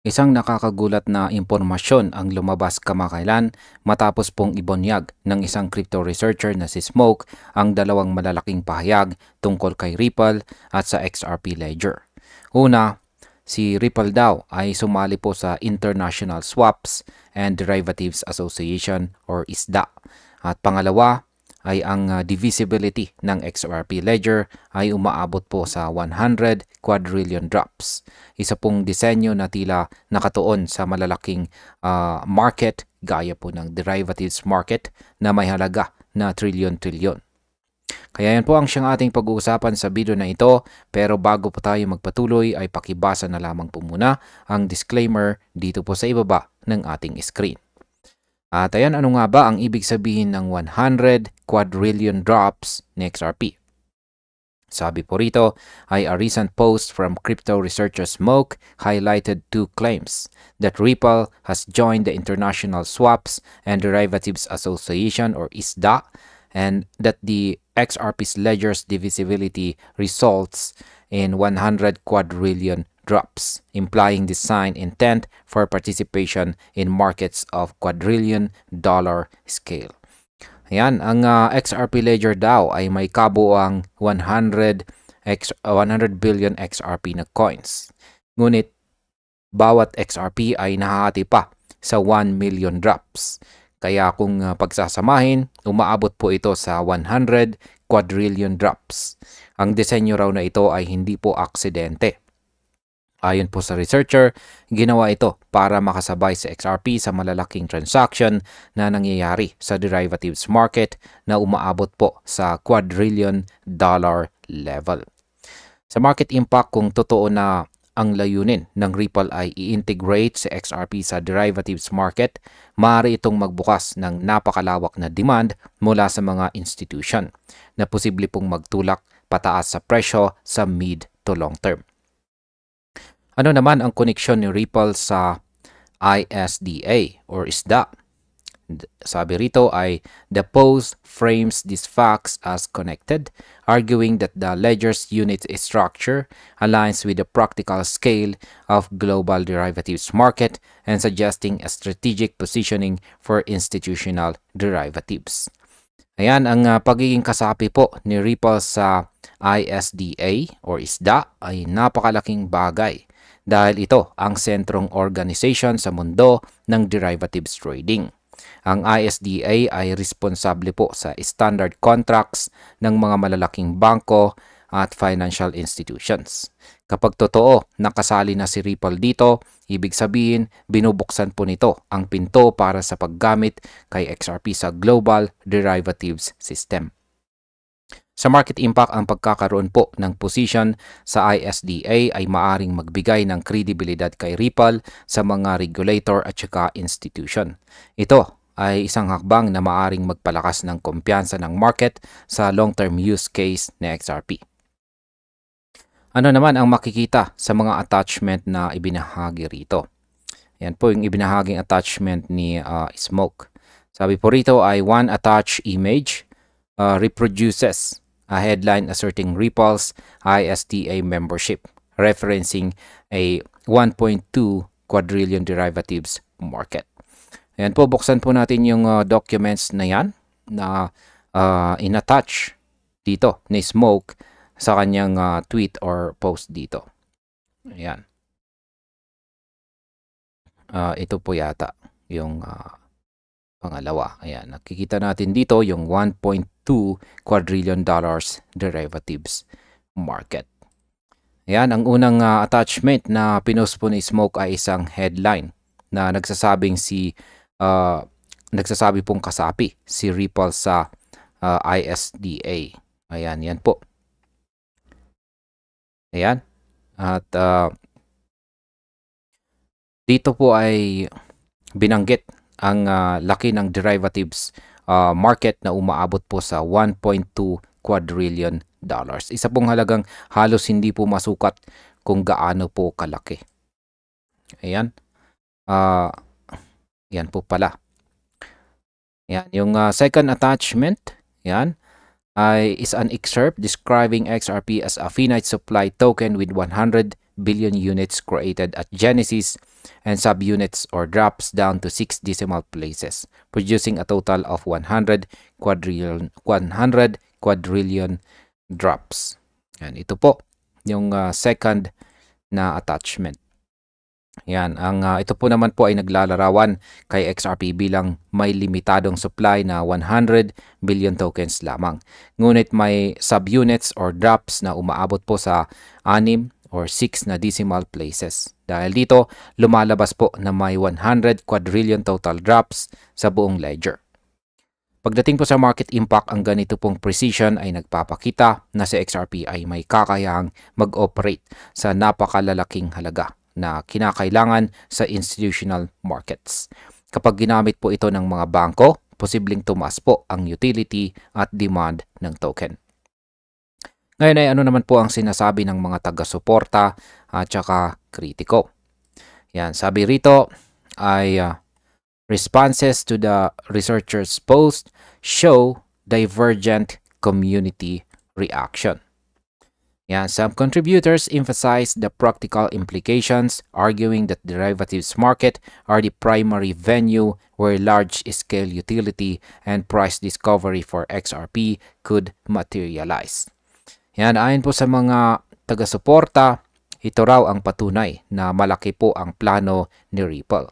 Isang nakakagulat na impormasyon ang lumabas kamakailan matapos pong ibonyag ng isang crypto researcher na si Smoke ang dalawang malalaking pahayag tungkol kay Ripple at sa XRP Ledger. Una, si Ripple daw ay sumali po sa International Swaps and Derivatives Association or ISDA. At pangalawa, ay ang divisibility ng XRP Ledger ay umaabot po sa 100 quadrillion drops. Isa pong disenyo na tila nakatuon sa malalaking market gaya po ng derivatives market na may halaga na trilyon-trilyon. Kaya yan po ang siyang ating pag-uusapan sa video na ito, pero bago po tayo magpatuloy ay pakibasa na lamang po muna ang disclaimer dito po sa ibaba ng ating screen. At ayan, ano nga ba ang ibig sabihin ng 100 quadrillion drops ni XRP? Sabi po rito ay a recent post from crypto researcher Smoke highlighted two claims that Ripple has joined the International Swaps and Derivatives Association or ISDA and that the XRP's ledger's divisibility results in 100 quadrillion drops, implying the signed intent for participation in markets of quadrillion dollar scale. Ayan, ang XRP Ledger daw ay may kabuuang 100 billion XRP na coins. Ngunit, bawat XRP ay nahahati pa sa 1 million drops. Kaya kung pagsasamahin, umaabot po ito sa 100 quadrillion drops. Ang disenyo raw na ito ay hindi po aksidente. Ayon po sa researcher, ginawa ito para makasabay sa XRP sa malalaking transaction na nangyayari sa derivatives market na umaabot po sa quadrillion dollar level. Sa market impact, kung totoo na ang layunin ng Ripple ay i-integrate sa XRP sa derivatives market, maaari itong magbukas ng napakalawak na demand mula sa mga institution na posible pong magtulak pataas sa presyo sa mid to long term. Ano naman ang koneksyon ni Ripple sa ISDA or ISDA? Sabi rito ay, the post frames these facts as connected, arguing that the ledger's unit structure aligns with the practical scale of global derivatives market and suggesting a strategic positioning for institutional derivatives. Ayan, ang pagiging kasapi po ni Ripple sa ISDA or ISDA ay napakalaking bagay dahil ito ang sentrong organization sa mundo ng derivatives trading. Ang ISDA ay responsable po sa standard contracts ng mga malalaking bangko at financial institutions. Kapag totoo nakasali na si Ripple dito, ibig sabihin binubuksan po nito ang pinto para sa paggamit kay XRP sa global derivatives system. Sa market impact, ang pagkakaroon po ng position sa ISDA ay maaring magbigay ng kredibilidad kay Ripple sa mga regulator at saka institution. Ito ay isang hakbang na maaring magpalakas ng kumpiyansa ng market sa long-term use case ni XRP. Ano naman ang makikita sa mga attachment na ibinahagi rito? Yan po yung ibinahaging attachment ni Smoke. Sabi po rito ay one attached image reproduces a headline asserting Ripple's ISDA membership, referencing a 1.2 quadrillion derivatives market. Ayan po, buksan po natin yung documents na yan na in-attach dito ni Smoke sa kanyang tweet or post dito. Ayan. Ito po yata yung pangalawa. Ayan, nakikita natin dito yung 1.2 quadrillion dollars derivatives market. Ayan, ang unang attachment na pinost po ni Smoke ay isang headline na nagsasabi pong kasapi si Ripple sa ISDA. Ayan, yan po. Ayan. At dito po ay binanggit ang laki ng derivatives market na umaabot po sa 1.2 quadrillion dollars. Isa pong halagang halos hindi po masukat kung gaano po kalaki. Ayan. Yan po pala. Yan. Yung second attachment, yan, is an excerpt describing XRP as a finite supply token with 100 billion units created at Genesis and subunits or drops down to 6 decimal places, producing a total of 100 quadrillion drops. Yan, ito po yung second na attachment. Yan, ito po naman po ay naglalarawan kay XRP bilang may limitadong supply na 100 billion tokens lamang. Ngunit may subunits or drops na umaabot po sa 6 or 6 na decimal places. Dahil dito, lumalabas po na may 100 quadrillion total drops sa buong ledger. Pagdating po sa market impact, ang ganito pong precision ay nagpapakita na si XRP ay may kakayahang mag-operate sa napakalalaking halaga na kinakailangan sa institutional markets. Kapag ginamit po ito ng mga bangko, posibleng tumaas po ang utility at demand ng token. Ngayon ay ano naman po ang sinasabi ng mga taga-suporta at saka kritiko. Yan, sabi rito ay responses to the researchers' post show divergent community reaction. Yan, some contributors emphasize the practical implications, arguing that derivatives market are the primary venue where large-scale utility and price discovery for XRP could materialize. Yan, ayon po sa mga taga-suporta, ito raw ang patunay na malaki po ang plano ni Ripple.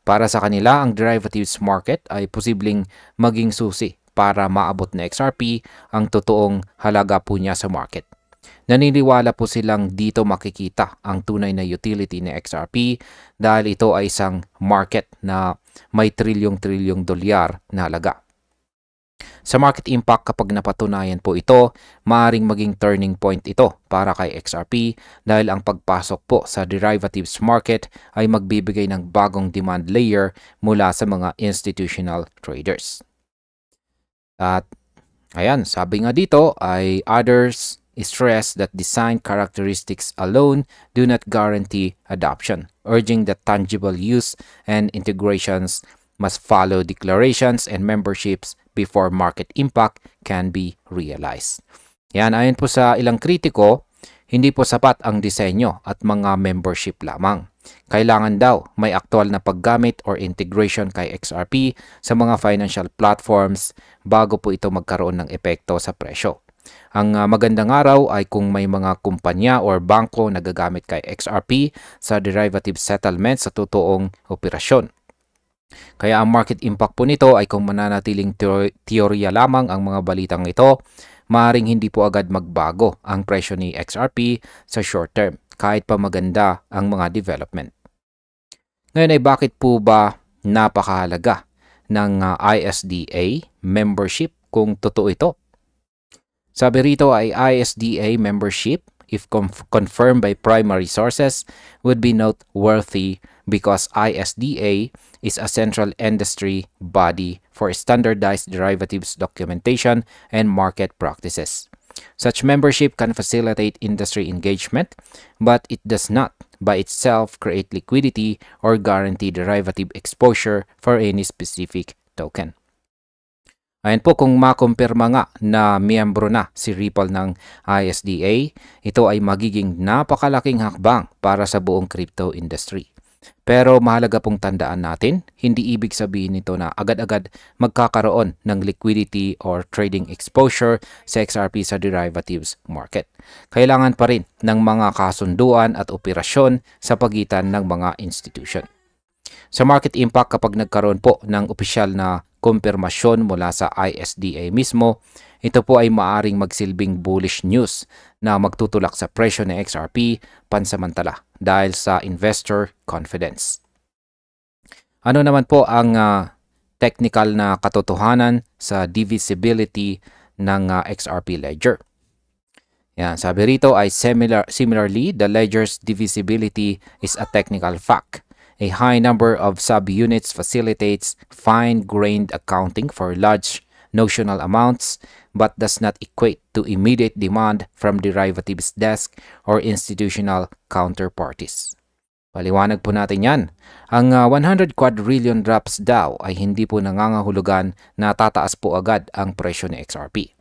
Para sa kanila, ang derivatives market ay posibleng maging susi para maabot na XRP ang totoong halaga po niya sa market. Naniniwala po silang dito makikita ang tunay na utility ni XRP dahil ito ay isang market na may trilyong-trilyong dolyar na halaga. Sa market impact, kapag napatunayan po ito, maaaring maging turning point ito para kay XRP dahil ang pagpasok po sa derivatives market ay magbibigay ng bagong demand layer mula sa mga institutional traders. At ayan, sabi nga dito ay others stress that design characteristics alone do not guarantee adoption, urging that tangible use and integrations must follow declarations and memberships before market impact can be realized. Yan, ayon po sa ilang kritiko, hindi po sapat ang disenyo at mga membership lamang. Kailangan daw may aktual na paggamit or integration kay XRP sa mga financial platforms bago po ito magkaroon ng epekto sa presyo. Ang magandang araw ay kung may mga kumpanya or bangko na gagamit kay XRP sa derivative settlement sa totoong operasyon. Kaya ang market impact po nito ay kung mananatiling teorya lamang ang mga balitang ito, maaaring hindi po agad magbago ang presyo ni XRP sa short term kahit pa maganda ang mga development. Ngayon ay bakit po ba napakahalaga ng ISDA membership kung totoo ito? Sabi rito ay ISDA membership, if confirmed by primary sources, would be noteworthy because ISDA is a central industry body for standardized derivatives documentation and market practices. Such membership can facilitate industry engagement, but it does not by itself create liquidity or guarantee derivative exposure for any specific token. Ayan po, kung makumpirma nga na miyembro na si Ripple ng ISDA, ito ay magiging napakalaking hakbang para sa buong crypto industry. Pero mahalaga pong tandaan natin, hindi ibig sabihin nito na agad-agad magkakaroon ng liquidity or trading exposure sa XRP sa derivatives market. Kailangan pa rin ng mga kasunduan at operasyon sa pagitan ng mga institution. Sa market impact, kapag nagkaroon po ng opisyal na kumpirmasyon mula sa ISDA mismo, ito po ay maaring magsilbing bullish news na magtutulak sa presyo ng XRP pansamantala dahil sa investor confidence. Ano naman po ang technical na katotohanan sa divisibility ng XRP ledger? Yan, sabi rito ay similarly, the ledger's divisibility is a technical fact. A high number of subunits facilitates fine-grained accounting for large notional amounts but does not equate to immediate demand from derivatives desk or institutional counterparties. Paliwanag po natin yan. Ang 100 quadrillion drops daw ay hindi po nangangahulugan na tataas po agad ang presyo ni XRP.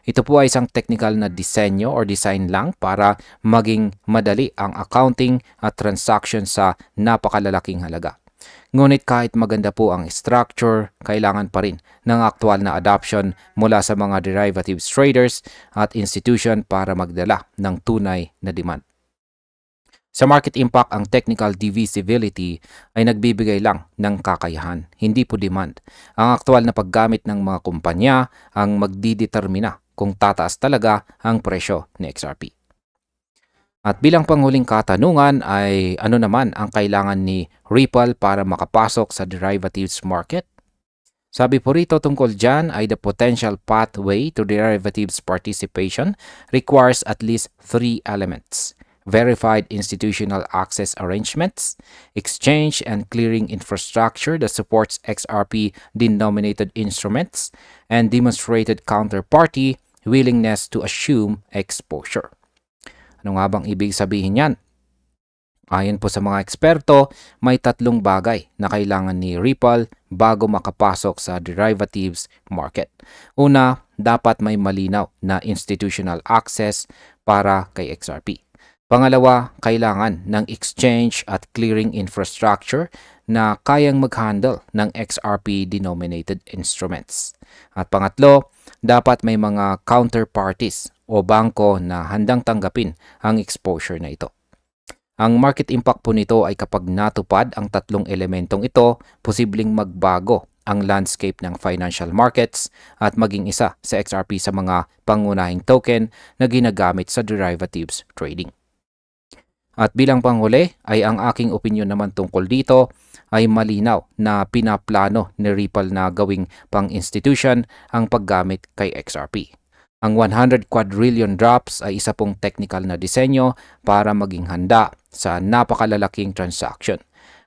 Ito po ay isang technical na disenyo or design lang para maging madali ang accounting at transaction sa napakalalaking halaga. Ngunit kahit maganda po ang structure, kailangan pa rin ng aktual na adoption mula sa mga derivatives traders at institution para magdala ng tunay na demand. Sa market impact, ang technical divisibility ay nagbibigay lang ng kakayahan, hindi po demand. Ang aktual na paggamit ng mga kumpanya ang magdidetermina kung tataas talaga ang presyo ni XRP. At bilang panghuling katanungan ay ano naman ang kailangan ni Ripple para makapasok sa derivatives market? Sabi po rito tungkol dyan ay the potential pathway to derivatives participation requires at least 3 elements: verified institutional access arrangements, exchange and clearing infrastructure that supports XRP-denominated instruments, and demonstrated counterparty willingness to assume exposure. Ano nga bang ibig sabihin yan? Ayon po sa mga eksperto, may 3 bagay na kailangan ni Ripple bago makapasok sa derivatives market. Una, dapat may malinaw na institutional access para kay XRP. Pangalawa, kailangan ng exchange at clearing infrastructure na kayang mag-handle ng XRP-denominated instruments. At pangatlo, dapat may mga counterparties o bangko na handang tanggapin ang exposure na ito. Ang market impact po nito ay kapag natupad ang 3 elementong ito, posibleng magbago ang landscape ng financial markets at maging isa sa XRP sa mga pangunahing token na ginagamit sa derivatives trading. At bilang panghuli ay ang aking opinyon naman tungkol dito ay malinaw na pinaplano ni Ripple na gawing pang-institution ang paggamit kay XRP. Ang 100 quadrillion drops ay isa pong technical na disenyo para maging handa sa napakalalaking transaction.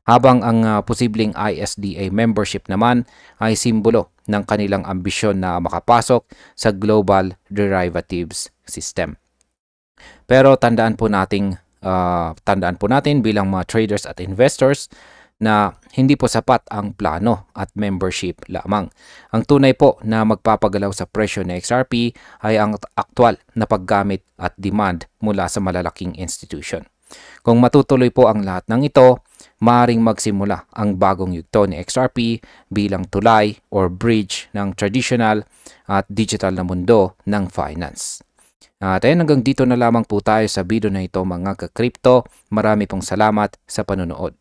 Habang ang posibleng ISDA membership naman ay simbolo ng kanilang ambisyon na makapasok sa global derivatives system. Pero tandaan po natin bilang mga traders at investors na hindi po sapat ang plano at membership lamang. Ang tunay po na magpapagalaw sa presyo ng XRP ay ang aktual na paggamit at demand mula sa malalaking institution. Kung matutuloy po ang lahat ng ito, maaaring magsimula ang bagong yugto ni XRP bilang tulay or bridge ng traditional at digital na mundo ng finance. At hanggang dito na lamang po tayo sa video na ito mga ka-crypto. Marami pong salamat sa panonood.